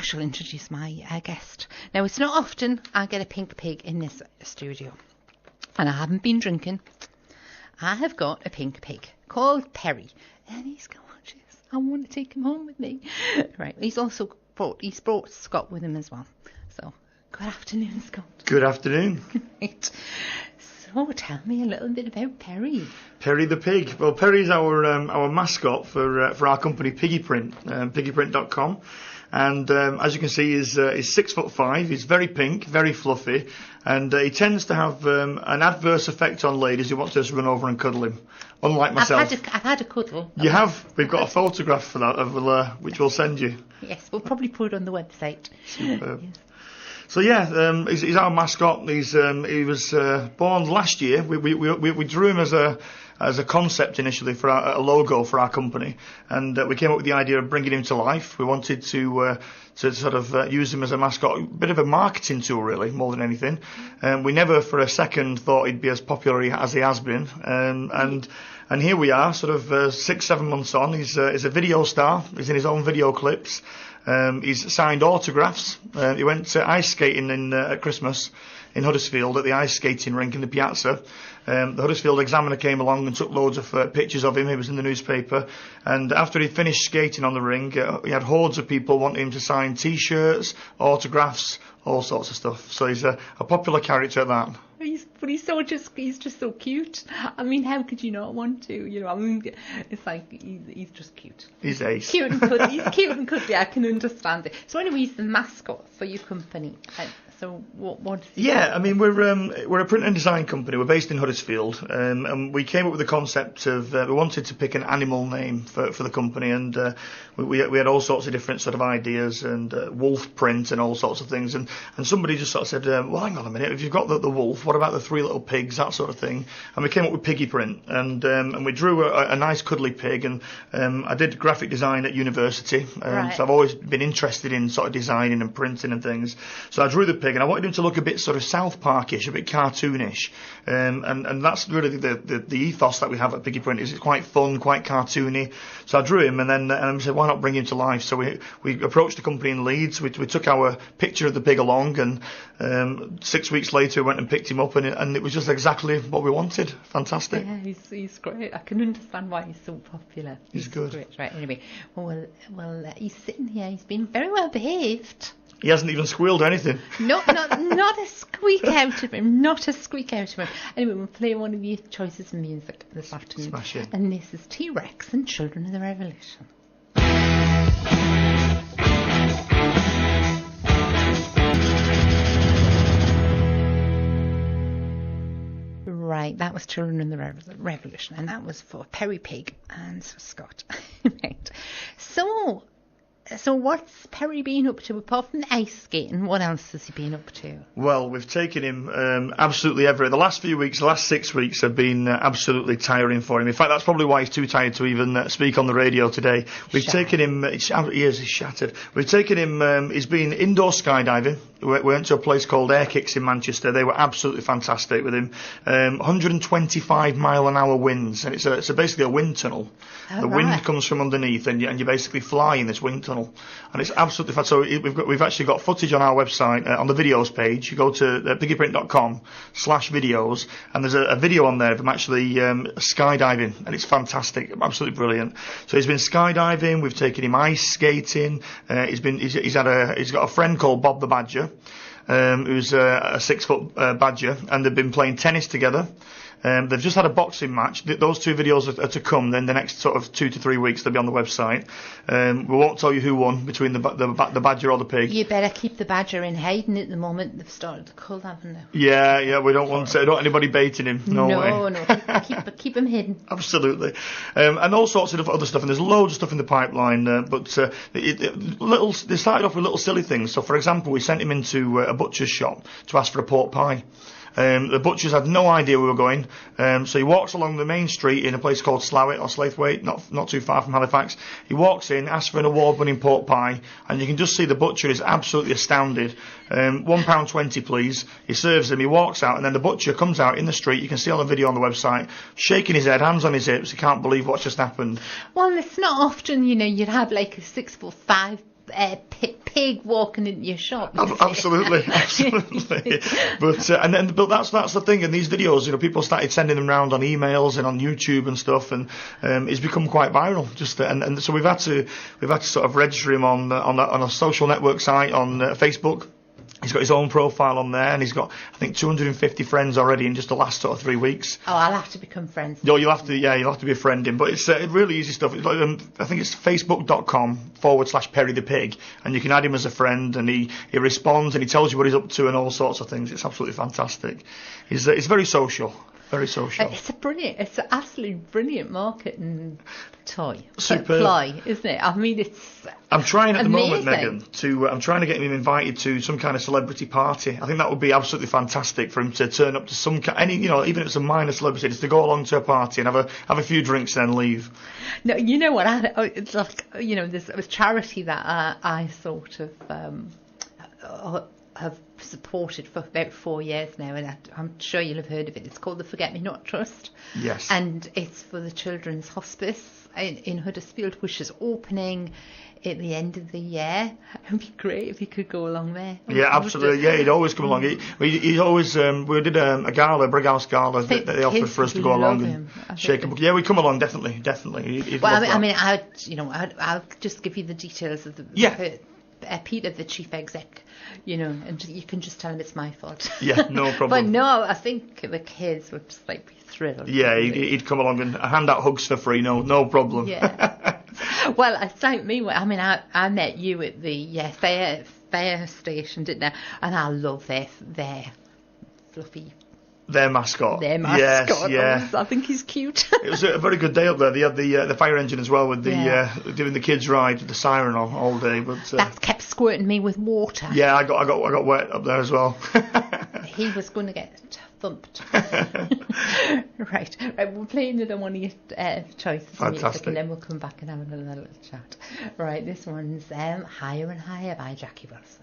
shall introduce my guest. Now, it's not often I get a pink pig in this studio, and I haven't been drinking. I have got a pink pig called Perry, and he's gorgeous. I want to take him home with me. Right, he's brought Scott with him as well. So, good afternoon, Scott. Good afternoon. Right. So, tell me a little bit about Perry. Perry the pig. Well, Perry's our mascot for our company piggyPrint, piggyPrint.com. And as you can see, he's 6'5". He's very pink, very fluffy, and he tends to have an adverse effect on ladies who want to just run over and cuddle him. Unlike myself. I've had a cuddle. You have? We've got a photograph for that, which we'll send you. Yes, we'll probably put it on the website. Superb. Yes. So yeah, he's our mascot. He was born last year. We drew him as a concept initially for a logo for our company, and we came up with the idea of bringing him to life. We wanted to sort of use him as a mascot, a bit of a marketing tool really, more than anything. We never for a second thought he'd be as popular as he has been, and here we are, sort of 6-7 months on. He's a video star. He's in his own video clips. He's signed autographs. He went ice skating at Christmas in Huddersfield at the ice skating rink in the Piazza. The Huddersfield Examiner came along and took loads of pictures of him. He was in the newspaper. And after he finished skating on the ring, he had hordes of people wanting him to sign T-shirts, autographs, all sorts of stuff. So he's a popular character at that. He's just so cute. I mean, how could you not want to? You know, I mean, it's like he's just cute. He's ace. Cute and cuddly. He's cute and cuddly. I can understand it. So anyway, he's the mascot for your company. So what is he? Yeah, I mean, we're a print and design company. We're based in Huddersfield, and we came up with the concept of we wanted to pick an animal name for the company, and we had all sorts of different sort of ideas and wolf print and all sorts of things, and somebody just sort of said, well, hang on a minute, if you've got the wolf, what about the 3 little pigs, that sort of thing? And we came up with piggyPrint, and we drew a nice cuddly pig, and I did graphic design at university, Right. So I've always been interested in sort of designing and printing and things. So I drew the pig, and I wanted him to look a bit sort of South Parkish, a bit cartoonish, and that's really the ethos that we have at piggyPrint. Is it's quite fun, quite cartoony. So I drew him, and then I said, why not bring him to life? So we approached the company in Leeds. We took our picture of the pig along, and 6 weeks later we went and picked him up, and it was just exactly what we wanted. Fantastic. Yeah, he's great. I can understand why he's so popular. He's good. Great. Right. Anyway, well, he's sitting here. He's been very well behaved. He hasn't even squealed or anything. Not a squeak out of him. Not a squeak out of him. Anyway, we'll play one of your choices of music this afternoon. Smash it. And this is T-Rex and Children of the Revolution. Right, that was Children of the Revolution, and that was for Perry Pig and Scott. Right. So what's Perry been up to apart from the ice skating? What else has he been up to? Well, we've taken him absolutely everywhere. The last 6 weeks have been absolutely tiring for him. In fact, that's probably why he's too tired to even speak on the radio today. We've taken him, he's shattered. We've taken him, he's been indoor skydiving. We went to a place called Air Kicks in Manchester. They were absolutely fantastic with him. 125 mile an hour winds, and it's basically a wind tunnel. The wind comes from underneath, and you basically fly in this wind tunnel, and it's absolutely fun. So we've actually got footage on our website on the videos page. You go to piggyprint.com/videos, and there's a video on there of him actually skydiving, and it's fantastic, absolutely brilliant. So he's been skydiving. We've taken him ice skating. He's got a friend called Bob the Badger, who's a 6-foot badger, and they've been playing tennis together. They've just had a boxing match. Those 2 videos are to come. Then the next sort of 2 to 3 weeks they'll be on the website. We won't tell you who won between the badger or the pig. You better keep the badger in hiding at the moment. They've started to cull, haven't they? Yeah. We don't want anybody baiting him. No way. No. Keep him hidden. Absolutely. And all sorts of other stuff. And there's loads of stuff in the pipeline. But they started off with little silly things. So, for example, we sent him into a butcher's shop to ask for a pork pie. The butchers had no idea we were going, so he walks along the main street in a place called Slowett or Slaithwaite, not too far from Halifax. He walks in, asks for an award-winning pork pie, and you can just see the butcher is absolutely astounded. £1.20 please. He serves him, he walks out, and then the butcher comes out in the street, you can see on the video on the website, shaking his head, hands on his hips, he can't believe what's just happened. Well, it's not often, you'd have like a 6'5" pig walking into your shop. Absolutely. But that's the thing. In these videos, people started sending them around on emails and on YouTube and stuff, and it's become quite viral. And so we've had to sort of register him on a social network site on Facebook. He's got his own profile on there, and he's got, I think, 250 friends already in just the last sort of 3 weeks. Oh, I'll have to become friends. No, you'll have to befriend him. But it's really easy stuff. It's like, I think it's facebook.com/Perry the Pig, and you can add him as a friend, and he responds, and he tells you what he's up to and all sorts of things. It's absolutely fantastic. It's very social. Very social. It's an absolutely brilliant marketing toy. Superb. Ploy, isn't it? I mean, it's I'm trying at the amazing. moment, Megan, I'm trying to get him invited to some kind of celebrity party. I think that would be absolutely fantastic for him to turn up to some even if it's a minor celebrity, just to go along to a party and have a few drinks and then leave. No, you know what? It's like, there's a charity that I sort of have supported for about 4 years now, and I'm sure you'll have heard of it. It's called the Forget Me Not Trust. Yes. And it's for the Children's Hospice in Huddersfield, which is opening at the end of the year. It would be great if you could go along there. Yeah, absolutely. Yeah, he'd always come along. He'd always, we did a gala, a Brighouse gala that they offered for us to go along and shake him. Yeah, we'd come along, definitely. I'll just give you the details of the... Yeah. Peter, the chief exec, and you can just tell him it's my fault. Yeah, no problem. But no, I think the kids would just be thrilled. Yeah, he'd come along and hand out hugs for free. No problem. Yeah. Well, it's like me. I mean, I met you at the fair station, didn't I? And I love their fluffy. Their mascot. Yes, yeah. I think he's cute. It was a very good day up there. They had the fire engine as well with doing the kids ride with the siren all day. But that kept squirting me with water. Yeah, I got wet up there as well. He was going to get thumped. Right, we'll play another one of your choices of music, and then we'll come back and have another little chat. Right, this one's Higher and Higher by Jackie Wilson.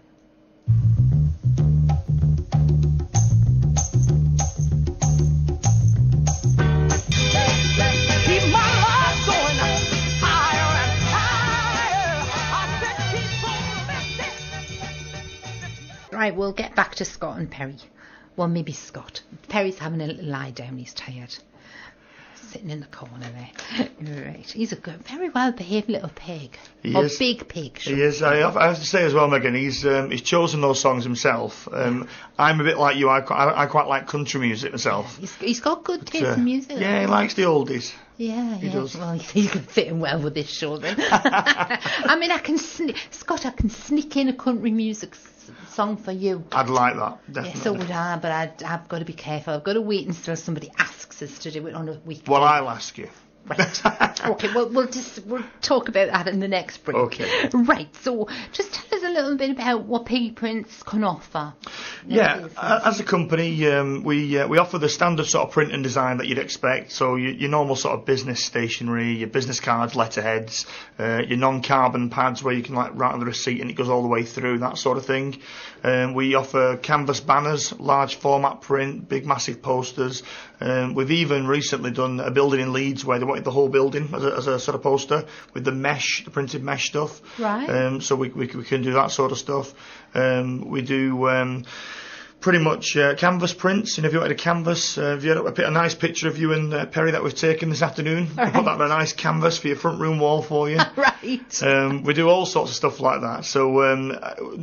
Right, we'll get back to Scott and Perry. Well, maybe Scott. Perry's having a little lie down. He's tired. Sitting in the corner there. Right. He's a good, very well-behaved little pig. He or is. Big pig. He is. I have to say as well, Megan, he's chosen those songs himself. I'm a bit like you. I quite like country music myself. He's got good taste in music. Yeah, he likes the oldies. Yeah, he does. Well, he's going to fit in well with this show then. I mean, I can sneak in a country music song for you. I'd like that, definitely. Yeah, so would I, but I've got to be careful. I've got to wait until somebody asks us to do it on a weekend. Well, I'll ask you. Right. Okay, well, we'll talk about that in the next break. Okay. Right, so just tell us a little bit about what piggyPrints can offer. Yeah, as a company, we offer the standard sort of print and design that you'd expect. So your normal sort of business stationery, your business cards, letterheads, your non-carbon pads where you can write on the receipt and it goes all the way through, that sort of thing. We offer canvas banners, large format print, big massive posters. We've even recently done a building in Leeds where they wanted the whole building as a sort of poster with the printed mesh stuff. Right. So we can do that sort of stuff. We do pretty much canvas prints. And if you wanted a canvas, if you had a nice picture of you and Perry that we've taken this afternoon, we'll put that on a nice canvas for your front room wall for you. Right. We do all sorts of stuff like that. So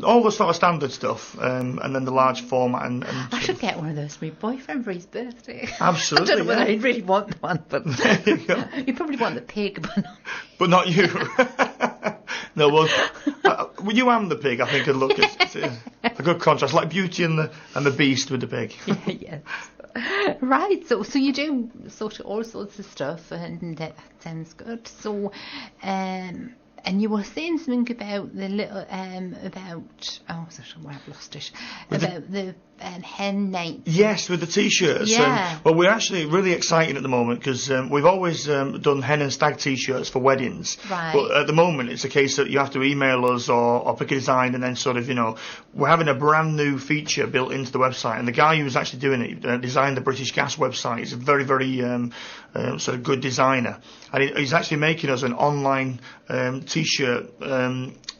all the sort of standard stuff, and then the large format. And I should get one of those for my boyfriend for his birthday. Absolutely. I don't know whether I'd really want one, but you probably want the pig, but not you. No, well, you and the pig, I think, would look it's a good contrast, like Beauty and the Beast with the pig. Yes. Right, so you do sort of all sorts of stuff, and that sounds good. So, and you were saying something about the little I've lost it. About the hen nights. Yes, with the t-shirts. Yeah. Well, we're actually really excited at the moment because we've always done hen and stag t-shirts for weddings. Right. But at the moment, it's a case that you have to email us or pick a design, and then sort of, we're having a brand new feature built into the website. And the guy who's actually doing it designed the British Gas website. He's a very, very sort of good designer, and he's actually making us an online t-shirt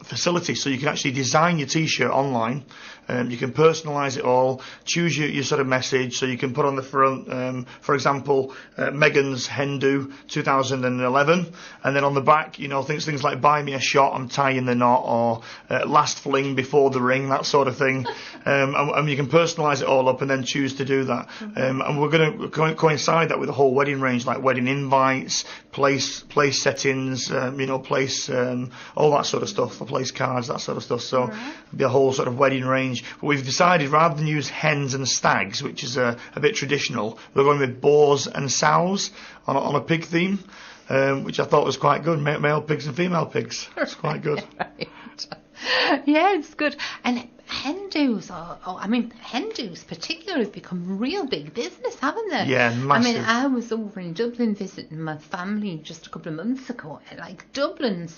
facility, so you can actually design your t-shirt online. You can personalise it all, choose your sort of message, so you can put on the front, for example, Megan's hen do 2011, and then on the back, things like buy me a shot, I'm tying the knot, or last fling before the ring, that sort of thing. And you can personalise it all up and then choose to do that. And we're going to coincide that with the whole wedding range, like wedding invites, place settings, place, all that sort of stuff, for place cards, that sort of stuff. So it'll be a whole sort of wedding range. But we've decided, rather than use hens and stags, which is a bit traditional, we're going with boars and sows on a pig theme, which I thought was quite good. Male pigs and female pigs. It's quite good. Right. Yeah, it's good. And hen do's, hen do's particularly have become real big business, haven't they? Yeah, massive. I was over in Dublin visiting my family just a couple of months ago. Like, Dublin's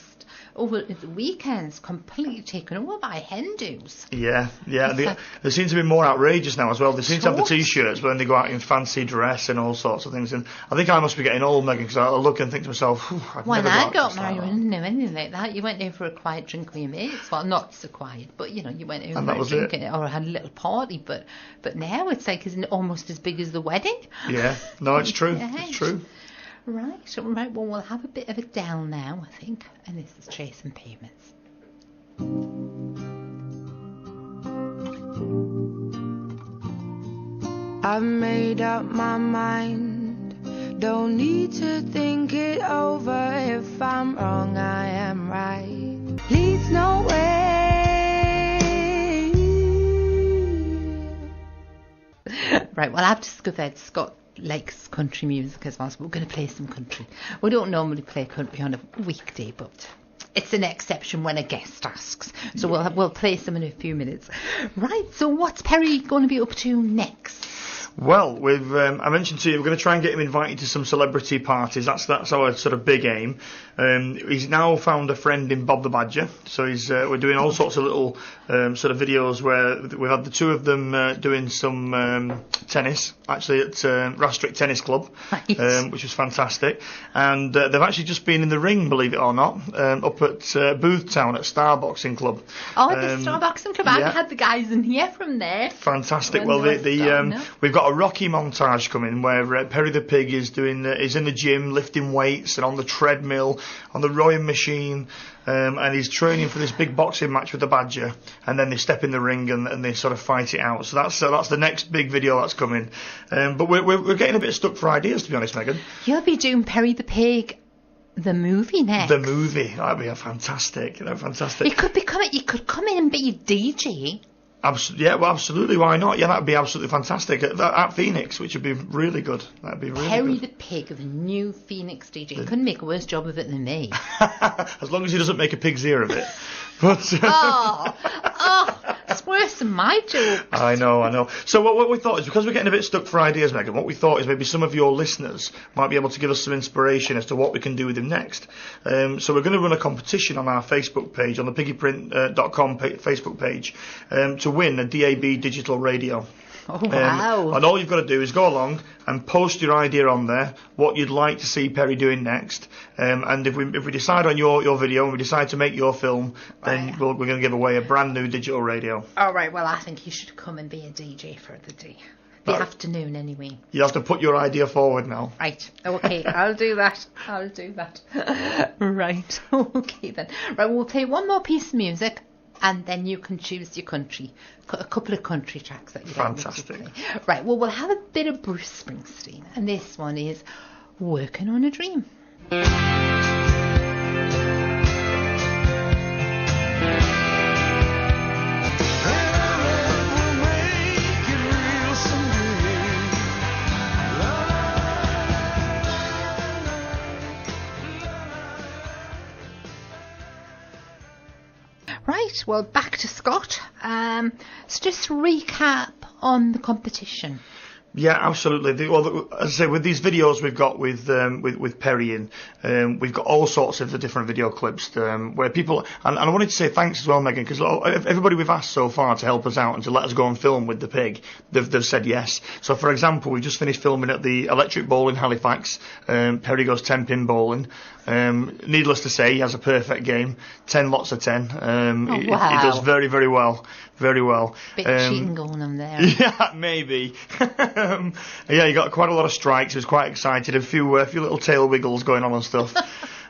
over the weekends completely taken over by hen do's. Yeah. They seem to be more outrageous now as well. They seem to have the t-shirts when they go out in fancy dress and all sorts of things. And I think I must be getting old, Megan, because I look and think to myself, when I got married, I didn't know anything like that. You went there for a quiet drink with your mates. Well, not so quiet, but you went over for a drink or had a little party. But now it's like almost as big as the wedding. Yeah, no, it's true. It's true. Right. Well, we'll have a bit of a down now, I think. And this is Trace and Pavements. I've made up my mind. Don't need to think it over. If I'm wrong, I am right. Leads nowhere. Right. Well, I've discovered Scott likes country music as well, so we're going to play some country. We don't normally play country on a weekday, but it's an exception when a guest asks. So we'll play some in a few minutes. Right, so what's Perry going to be up to next? Well, I mentioned to you, we're going to try and get him invited to some celebrity parties. That's our sort of big aim. He's now found a friend in Bob the Badger, so we're doing all sorts of little sort of videos where we've had the two of them doing some tennis, actually at Rastrick Tennis Club, which was fantastic. And they've actually just been in the ring, believe it or not, up at Boothtown at Star Boxing Club. Oh, the Star Boxing Club. I had the guys in here from there. Fantastic. Well, we've got a Rocky montage coming where Perry the Pig is in the gym lifting weights and on the treadmill, on the rowing machine, and he's training for this big boxing match with the Badger, and then they step in the ring and they sort of fight it out. So that's the next big video that's coming. But we're getting a bit stuck for ideas, to be honest, Megan. You'll be doing Perry the Pig, the movie next. The movie, that'd be fantastic. Fantastic. You could come in and be a DJ. Absolutely. Why not? Yeah, that'd be absolutely fantastic at Phoenix, which would be really good. That'd be really Perry good. the Pig, the new Phoenix DJ. He couldn't make a worse job of it than me. As long as he doesn't make a pig's ear of it. But it's worse than my joke. I know. So what we thought is, because we're getting a bit stuck for ideas, Megan, what we thought is maybe some of your listeners might be able to give us some inspiration as to what we can do with him next. So we're going to run a competition on our Facebook page, on the piggyPrint.com Facebook page, to win a DAB digital radio. Oh, wow. And all you've got to do is go along and post your idea on there, what you'd like to see Perry doing next. And if we decide on your video and we decide to make your film, then we're going to give away a brand new digital radio. All right, well, I think you should come and be a DJ for the day. The afternoon, anyway. You have to put your idea forward now. Right. Okay, I'll do that. Right. Okay, then. Right, we'll play one more piece of music, and then you can choose your country. A couple of country tracks that you like. Fantastic. Right, well, we'll have a bit of Bruce Springsteen, and this one is Working on a Dream. Right, well, back to Scott. So just recap on the competition. Yeah, absolutely. Well, as I say, with these videos we've got with Perry in, we've got all sorts of the different video clips where people, and I wanted to say thanks as well, Megan, because everybody we've asked so far to help us out and to let us go and film with the pig, they've said yes. So, for example, we just finished filming at the Electric Bowl in Halifax. Perry goes 10-pin bowling. Needless to say, he has a perfect game, 10 lots of 10. Wow. He does very, very well. Very well. Bit cheating going on there. Yeah, maybe. Yeah, he got quite a lot of strikes. He was quite excited. A few little tail wiggles going on and stuff.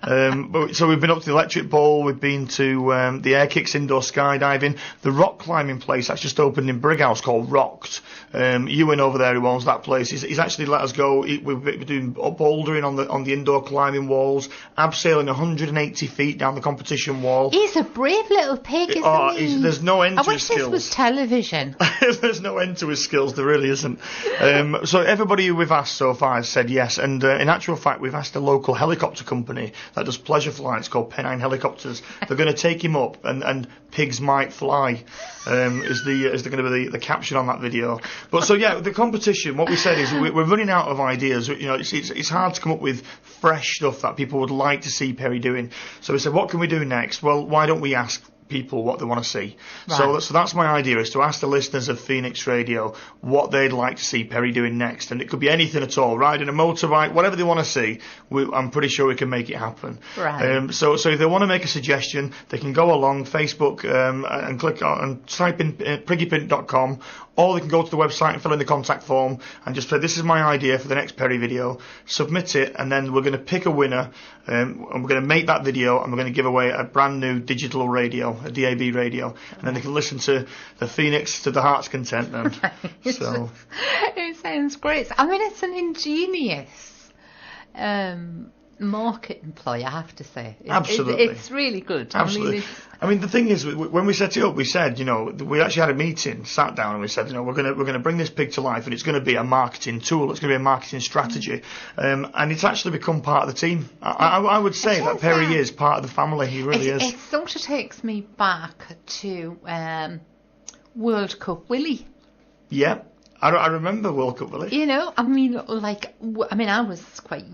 So we've been up to the Electric Bowl. We've been to the Air Kicks indoor skydiving. The rock climbing place that's just opened in Brighouse called Rocked. Ewan over there who owns that place, he's actually let us go. We're doing bouldering on the indoor climbing walls, abseiling 180 feet down the competition wall. He's a brave little pig, isn't he? There's no end to his skills. I wish this was television. There's no end to his skills, there really isn't. So everybody who we've asked so far has said yes, and in actual fact we've asked a local helicopter company that does pleasure flights called Pennine Helicopters. They're going to take him up, and pigs might fly is going to be the caption on that video. But so yeah, the competition, what we said is we're running out of ideas. You know, it's hard to come up with fresh stuff that people would like to see Perry doing. So we said, what can we do next? Well, why don't we ask people what they want to see? Right. So that's my idea, is to ask the listeners of Phoenix Radio what they'd like to see Perry doing next, and it could be anything at all, riding a motorbike, whatever they want to see. I'm pretty sure we can make it happen. Right. So if they want to make a suggestion, they can go along Facebook and click on and type in piggyPrint.com, or they can go to the website and fill in the contact form and just say, this is my idea for the next Perry video, submit it, and then we're going to pick a winner, and we're going to make that video, and we're going to give away a brand new digital radio, a DAB radio, and then they can listen to the Phoenix to the heart's content then. Right. So it sounds great. I mean, it's an ingenious market ploy, I have to say. Absolutely. It's really good. Absolutely. I mean, the thing is, when we set it up, we said, you know, we actually had a meeting, sat down, and we said, you know, we're going to bring this pig to life, and it's going to be a marketing tool. It's going to be a marketing strategy, and it's actually become part of the team. I would say that Perry is part of the family. He really is. It sort of takes me back to World Cup Willie. Yeah. I remember World Cup Willie. You know, I mean, I was quite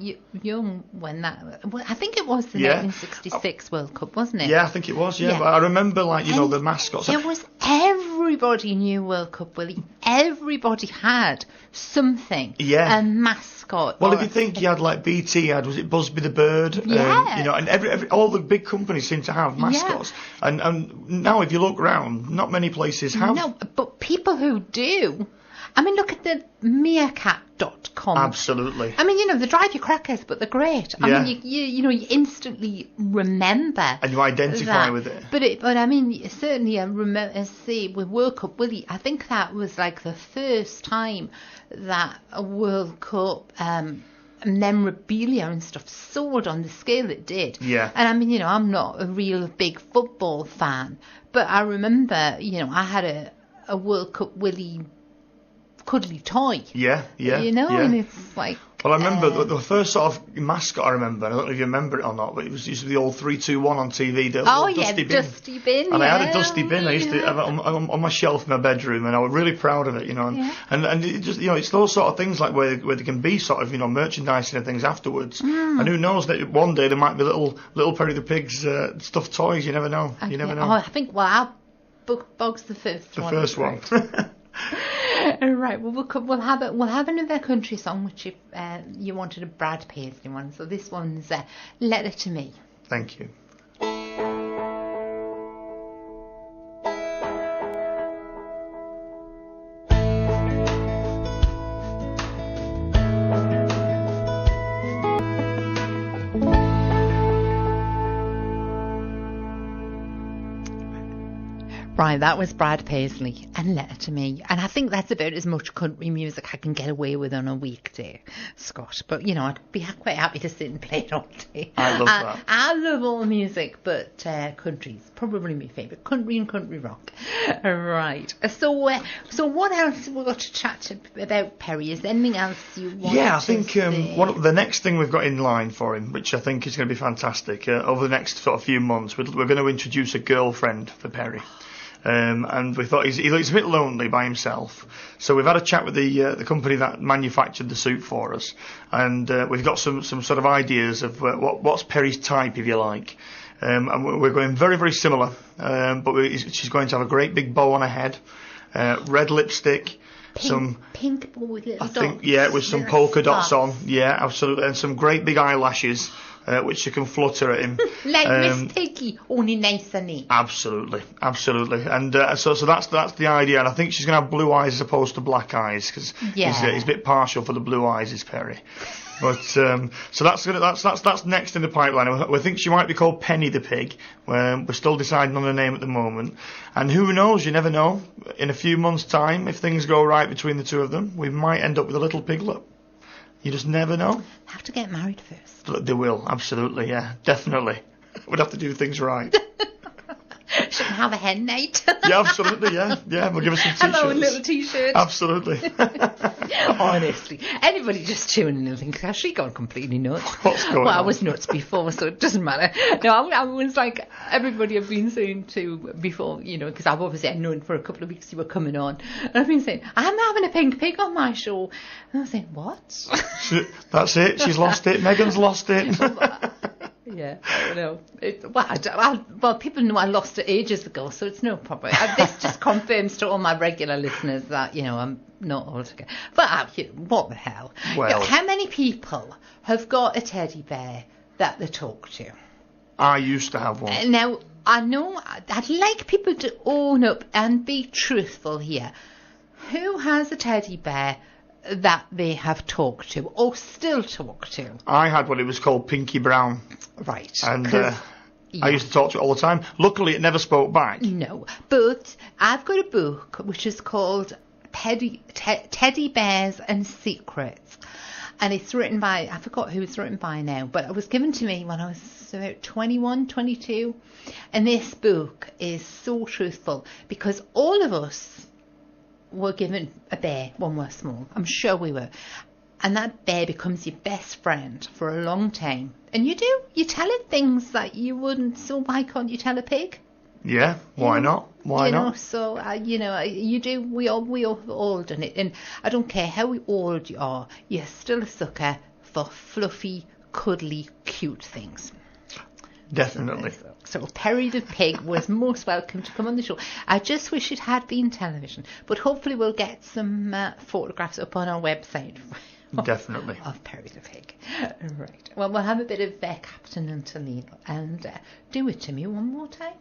young when that. I think it was the 1966 World Cup, wasn't it? Yeah, I think it was. Yeah, but I remember, the mascots. It was, everybody knew World Cup Willie. Everybody had something. Yeah. A mascot. Well, if you think you had BT was it Busby the Bird? Yeah. And all the big companies seem to have mascots. Yeah. And now, if you look around, not many places have. No, but people who do. I mean, look at the meerkat.com. Absolutely. I mean, they drive you crackers, but they're great. I mean, you instantly remember. And you identify with it. But I mean, certainly I remember, see, with World Cup Willie, I think that was the first time that a World Cup memorabilia and stuff sold on the scale it did. Yeah. And I mean, I'm not a real big football fan, but I remember, I had a World Cup Willie cuddly toy. Yeah. And it's like. Well, I remember the first sort of mascot I remember, I don't know if you remember it or not, but it was usually the old 3-2-1 on TV. Dusty bin. And I had a dusty bin. I used to have it on my shelf in my bedroom, and I was really proud of it, And it just, it's those sort of things where there can be sort of, merchandising and things afterwards. And who knows that one day there might be little Perry the Pig's stuffed toys. You never know. You never know. Oh, I think our Bog's the first one. The first one. Right, well we'll have another country song, which you wanted a Brad Paisley one, so this one's Letter to Me. Thank you. Right, that was Brad Paisley and Letter to Me. And I think that's about as much country music I can get away with on a weekday, Scott. But, I'd be quite happy to sit and play it all day. I love that. I love all music, but country's probably my favourite. Country and country rock. Right. So what else have we got to chat about, Perry? Is there anything else you want to say? Yeah, I think the next thing we've got in line for him, which I think is going to be fantastic, over the next sort of few months, we're going to introduce a girlfriend for Perry. And we thought he looks a bit lonely by himself. So we've had a chat with the company that manufactured the suit for us, and we've got some sort of ideas of what's Perry's type, if you like. And we're going very, very similar, but she's going to have a great big bow on her head, red lipstick, pink with little dots. With some polka dots on, absolutely, and some great big eyelashes, which she can flutter at him. Like Miss Piggy, only nice and neat. Absolutely, and so that's the idea, and I think she's going to have blue eyes as opposed to black eyes, because he's a bit partial for the blue eyes, is Perry. But so that's next in the pipeline. We think she might be called Penny the pig. We're still deciding on the name at the moment, and who knows? You never know. In a few months' time, if things go right between the two of them, we might end up with a little piglet. You just never know. They have to get married first. They will, absolutely, yeah, definitely. We'd have to do things right. Shouldn't have a hen night. Yeah, absolutely, yeah. We'll give us some t-shirts. Have our own little t-shirt. Absolutely. Honestly, anybody just tuning in and thinks, has she gone completely nuts? What's going on? Well, I was nuts before, so it doesn't matter. No, I was like everybody I've been saying to before, because I've obviously known for a couple of weeks you were coming on, and I've been saying, I'm having a pink pig on my show. And I was saying, what? That's it, she's lost it. Megan's lost it. Yeah, I know. Well, people know I lost it ages ago, so it's no problem. This just confirms to all my regular listeners that, I'm not altogether. But what the hell? Well, how many people have got a teddy bear that they talk to? I used to have one. Now, I know I'd like people to own up and be truthful here. Who has a teddy bear that they have talked to or still talk to? I had what it was called Pinky Brown. Right. And I used to talk to it all the time. Luckily, it never spoke back. No, but I've got a book which is called Teddy Bears and Secrets. And it's written by, I forgot who it's written by now, but it was given to me when I was about 21, 22. And this book is so truthful because all of us were given a bear when we were small. I'm sure we were. And that bear becomes your best friend for a long time. And you tell it things that you wouldn't, so why can't you tell a pig? Yeah, why not? Why not? So, you do, we all done it. And I don't care how old you are, you're still a sucker for fluffy, cuddly, cute things. Definitely. So Perry the pig was most welcome to come on the show. I just wish it had been television, but hopefully we'll get some photographs up on our website. Definitely. Of Perry the pig. Right. Well, we'll have a bit of Captain and Toledo and do it to me one more time.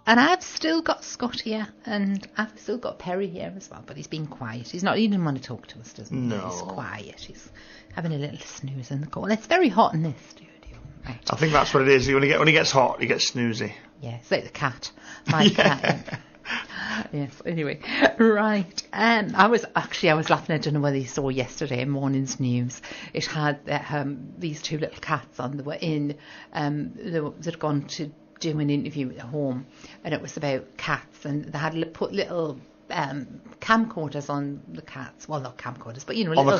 And I've still got Scott here, and I've still got Perry here as well, but he's been quiet. He didn't want to talk to us, doesn't he? No. He's quiet. He's having a little snooze in the corner. It's very hot in this studio. Right. I think that's what it is. When he gets hot, he gets snoozy. Yeah, it's like the cat. My cat. Yes, anyway. Right. I was laughing. I don't know whether you saw yesterday morning's news. It had these two little cats on. They were in, they'd gone to do an interview at home, and it was about cats, and they had put little camcorders on the cats. Well, not camcorders, but little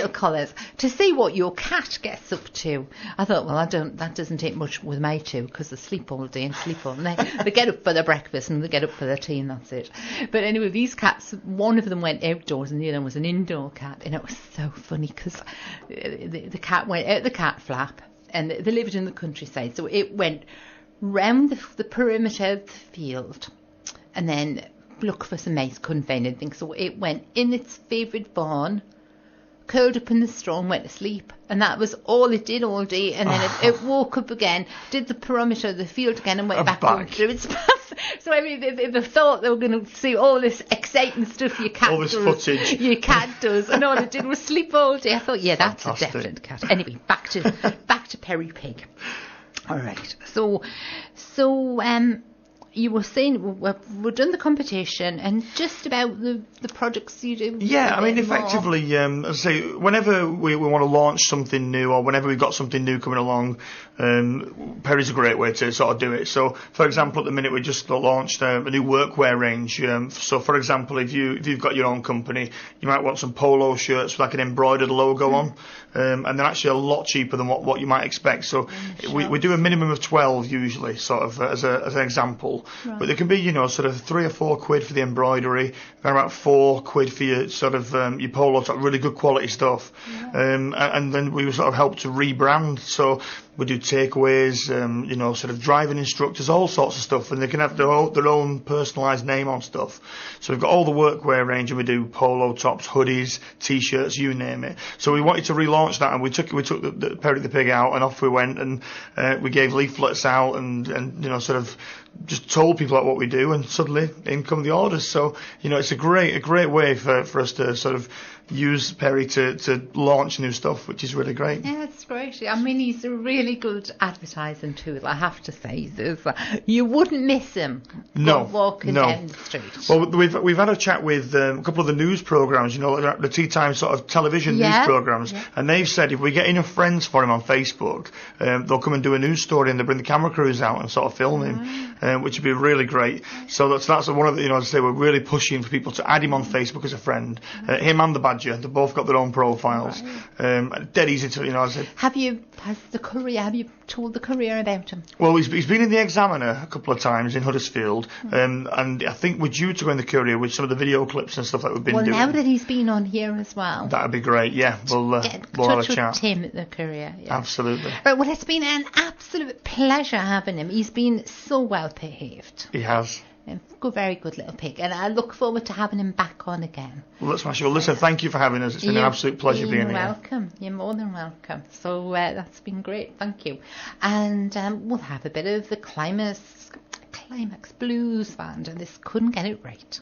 collars to see what your cat gets up to. I thought, well, that doesn't take much with my two, because they sleep all day and sleep all night. They get up for their breakfast and they get up for their tea, and that's it. But anyway, these cats, one of them went outdoors and the other one was an indoor cat, and it was so funny because the cat went out the cat flap, and they lived in the countryside, so it went round the perimeter of the field and then look for some mice, couldn't find anything, so it went in its favourite barn, curled up in the straw and went to sleep, and that was all it did all day. And then it woke up again, did the perimeter of the field again, and went back through its path. So I mean, they thought they were going to see all this exciting stuff your cat does. All this footage. Your cat does, and all it did was sleep all day. I thought, yeah, that's fantastic. A definite cat. Anyway, back to Perry Pig. All right. So you were saying we've done the competition and just about the projects you do. Yeah, I mean, effectively, as I say, whenever we want to launch something new or whenever we've got something new coming along, Perry's a great way to sort of do it. So, for example, at the minute we just launched a new workwear range. So, for example, if you've got your own company, you might want some polo shirts with like an embroidered logo on, and they're actually a lot cheaper than what you might expect. So, we do a minimum of 12 usually, sort of as an example. Right. But there can be, sort of £3 or £4 for the embroidery, about £4 for your sort of your polo top, really good quality stuff. Yeah. And then we sort of help to rebrand. So we do takeaways, sort of driving instructors, all sorts of stuff, and they can have their own personalised name on stuff. So we've got all the workwear range, and we do polo tops, hoodies, t-shirts, you name it. So we wanted to relaunch that, and we took the Perry the Pig out, and off we went, and we gave leaflets out, and sort of just told people about what we do, and suddenly in come the orders. So it's a great way for us to sort of use Perry to launch new stuff, which is really great. Yeah, it's great. I mean, he's a really good advertising tool, I have to say. You wouldn't miss him walking down the street. Well, we've had a chat with a couple of the news programmes, the tea time sort of television news programmes, and they've said if we get enough friends for him on Facebook, they'll come and do a news story, and they bring the camera crews out and sort of film him, which would be really great. So that's one of the, as I say, we're really pushing for people to add him on Facebook as a friend. Him and the Badger, they've both got their own profiles. Right. Dead easy to, as I said. Have you told the Courier about him? Well, he's been in the Examiner a couple of times in Huddersfield, and I think we're due to go in the Courier with some of the video clips and stuff that we've been doing. Well, now that he's been on here as well. That'd be great, yeah. We'll have a chat. Tim at the Courier. Yeah. Absolutely. Right, well, it's been an absolute pleasure having him. He's been so well behaved. He has. Very good little pig, and I look forward to having him back on again. Well, that's smash. Well, listen, thank you for having us. It's been an absolute pleasure being here. You're welcome. You're more than welcome. So that's been great. Thank you. And we'll have a bit of the Climax Blues Band, and this couldn't get it right.